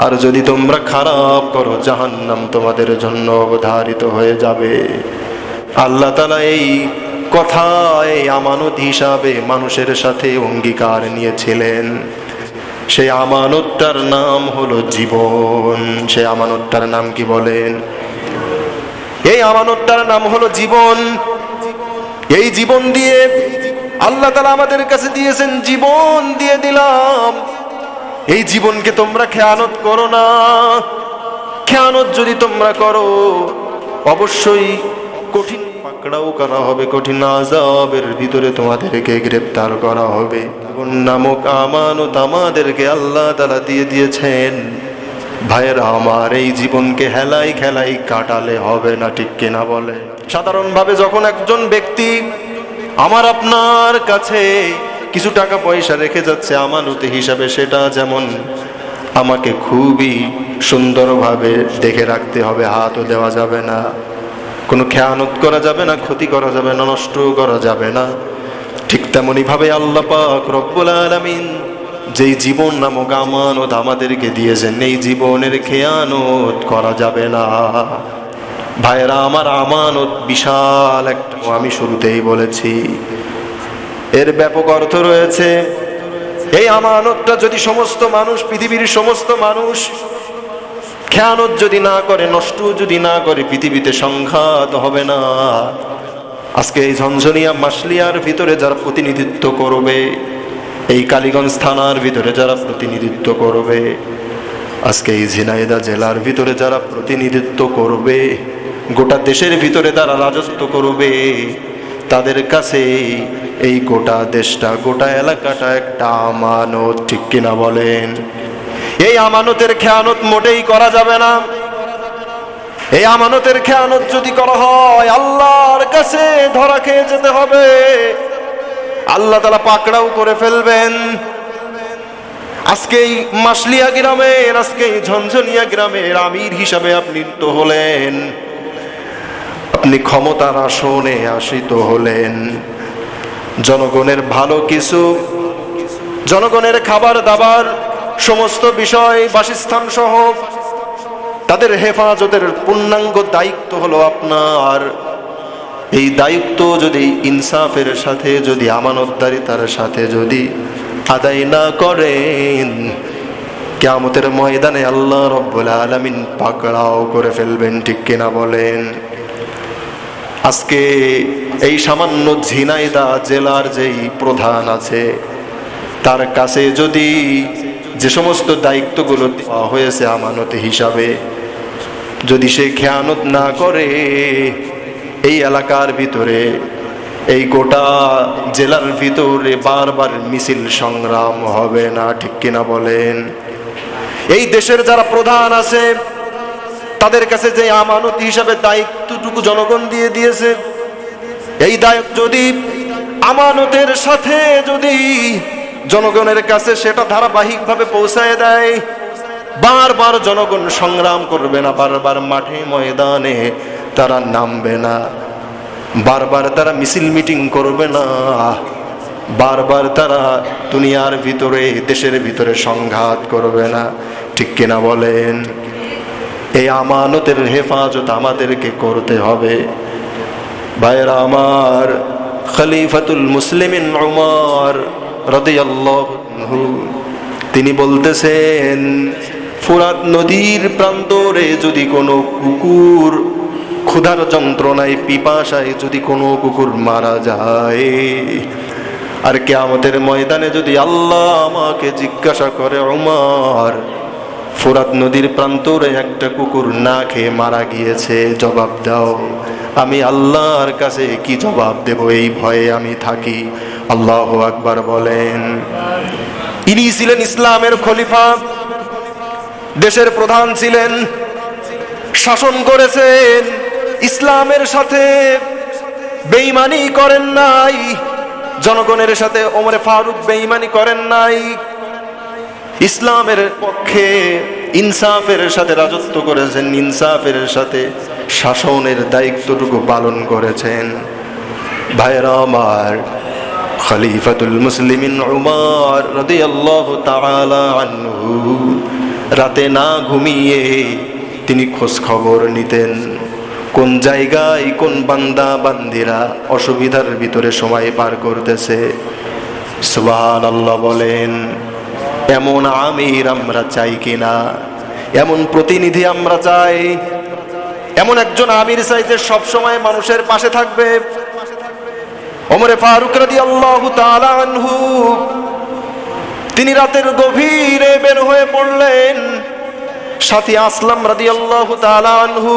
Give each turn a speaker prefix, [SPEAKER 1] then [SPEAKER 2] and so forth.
[SPEAKER 1] আর যদি তোমরা খারাপ করো জাহান্নাম তোমাদের জন্য অবধারিত হয়ে যাবে। আল্লাহ তাআলা এই কথা এই আমানত হিসাবে মানুষের সাথে অঙ্গীকার নিয়েছিলেন। সেই আমানতটার নাম হলো জীবন। সেই আমানতটার নাম কি বলেন? এই আমানতটার নাম হলো জীবন। এই জীবন দিয়ে আল্লাহ তাআলা আমাদের কাছে দিয়েছেন, জীবন দিয়ে দিলাম, এই জীবনকে তোমরা খেয়ানত করো না। খেয়ানত যদি তোমরা করো অবশ্যই কঠিন পাকড়াও করা হবে, কঠিন আযাবের ভিতরে তোমাদেরকে গ্রেফতার করা হবে। জীবন নামক আমানত আমাদেরকে আল্লাহ তাআলা দিয়ে দিয়েছেন। ভাইয়েরা আমার, এই জীবনকে হেলাই খেলাই কাটালে হবে না, ঠিক কিনা বলে? সাধারণভাবে যখন একজন ব্যক্তি আমার আপনার কাছে কিছু টাকা পয়সা রেখে যাচ্ছে আমানত হিসাবে, সেটা যেমন আমাকে খুবই সুন্দরভাবে দেখে রাখতে হবে, হাতও দেওয়া যাবে না, কোনো খেয়ানত করা যাবে না, ক্ষতি করা যাবে না, নষ্ট করা যাবে না। ঠিক তেমনি ভাবে আল্লাহ পাক রব্বুল আলামিন যেই জীবন নামক আমানত আমাদেরকে দিয়েছেন, এই জীবনের খেয়ানত করা যাবে না। ভাইরা আমার, আমানত বিশাল একটা, আমি শুরুতেই বলেছি এর ব্যাপক অর্থ রয়েছে। এই আমানতটা যদি সমস্ত মানুষ, পৃথিবীর সমস্ত মানুষ খেয়ানত যদি না করে, নষ্ট যদি না করে, পৃথিবীতে সংঘাত হবে না। আজকে এই ঝনঝনিয়া মাসলিয়ার ভিতরে যারা প্রতিনিধিত্ব করবে, এই কালীগঞ্জ থানার ভিতরে যারা প্রতিনিধিত্ব করবে, আজকে এই ঝিনাইদহ জেলার ভিতরে যারা প্রতিনিধিত্ব করবে, গোটা দেশের ভিতরে যারা রাজত্ব করবে, তাদের কাছে এই গোটা দেশটা, গোটা এলাকাটা একটা আমানত, ঠিক কিনা বলেন? এই আমানতের খেয়ানত মোটেই করা যাবে না। এই আমানতের খেয়ানত যদি করা হয় আল্লাহর কাছে ধরা খেয়ে যেতে হবে। আল্লাহ তাআলা পাকড়াও করে ফেলবেন। আজকে এই মাসলিয়া গ্রামের, আজকে এই ঝনঝনিয়া গ্রামের আমির হিসাবে আপনি তো হলেন, আপনি ক্ষমতার আসনে আসীত হলেন। জনগণের ভালো কিছু, জনগণের খাবার দাবার, সমস্ত বিষয়, বাসস্থান সহ তাদের হেফাজতের পূর্ণাঙ্গ দায়িত্ব হলো আপনার। এই দায়িত্ব যদি ইনসাফের সাথে, যদি আমানতদারিতার সাথে যদি আদায় না করেন, কিয়ামতের ময়দানে আল্লাহ রব্বুল আলামিন পাকড়াও করে ফেলবেন, ঠিক কিনা বলেন? আজকে এই সামান্য ঝিনাইদহ জেলার যেই প্রধান আছে, তার কাছে যদি যে সমস্ত দায়িত্বগুলো দেওয়া হয়েছে আমানত হিসাবে, যদি সে খেয়ানত না করে, এই এলাকার ভিতরে, এই গোটা জেলার ভিতরে বারবার মিছিল সংগ্রাম হবে না, ঠিক কিনা বলেন? এই দেশের যারা প্রধান আছে তাদের কাছে যে আমানত হিসাবে দায়িত্বটুকু জনগণ দিয়ে দিয়েছে, এই দায়িত্ব যদি আমানতের সাথে যদি জনগণের কাছে সেটা ধারাবাহিকভাবে পৌঁছায় দেয়, বারবার জনগণ সংগ্রাম করবে না, বারবার মাঠে ময়দানে তারা নামবে না, বারবার তারা মিছিল মিটিং করবে না, বারবার তারা দুনিয়ার ভিতরে, দেশের ভিতরে সংঘাত করবে না, ঠিক কিনা বলেন? এই আমানতের হেফাজত আমাদেরকে করতে হবে। ভাইরা আমার, খলিফাতুল মুসলিমিন উমর রাদিয়াল্লাহু আনহু তিনি বলতেছেন, ফুরাত নদীর প্রান্তরে যদি কোনো কুকুর ক্ষুধার যন্ত্রণায়, পিপাসায় যদি কোনো কুকুর মারা যায়, আর কিয়ামতের ময়দানে যদি আল্লাহ আমাকে জিজ্ঞাসা করে, উমর, ফুরাত নদীর প্রান্তরে একটা কুকুর না খেয়ে মারা গিয়েছে, জবাব দাও, আমি আল্লাহর কাছে কি জবাব দেব? এই ভয়ে আমি থাকি। আল্লাহু আকবার বলেন। ইনি ছিলেন ইসলামের খলিফা, দেশের প্রধান ছিলেন, শাসন করেছেন, ইসলামের সাথে বেঈমানি করেন নাই, জনগণের সাথে ওমরে ফারুক বেঈমানি করেন নাই, ইসলামের পক্ষে ইনসাফের সাথে রাজত্ব করেছেন, ইনসাফের সাথে শাসনের দায়িত্বটুকু পালন করেছেন। ভাইরা আমার, খলিফাতুল মুসলিমিন উমর রাদিয়াল্লাহু তাআলা আনহু রাতে না ঘুমিয়ে তিনি খোঁজ খবর নিতেন, কোন জায়গায় কোন বান্দা বান্দিরা অসুবিধার ভিতরে সময় পার করতেছে। সুবহানাল্লাহ বলেন। এমন আমির আমরা চাই কিনা? এমন প্রতিনিধি আমরা চাই? এমন একজন আমির চাই যে সব সময় মানুষের পাশে থাকবে। ওমরে ফারুক রাদিয়াল্লাহু তাআলা আনহু তিনি রাতের গভীরে বের হয়ে পড়লেন, সাথী আসলাম রাদিয়াল্লাহু তাআলা আনহু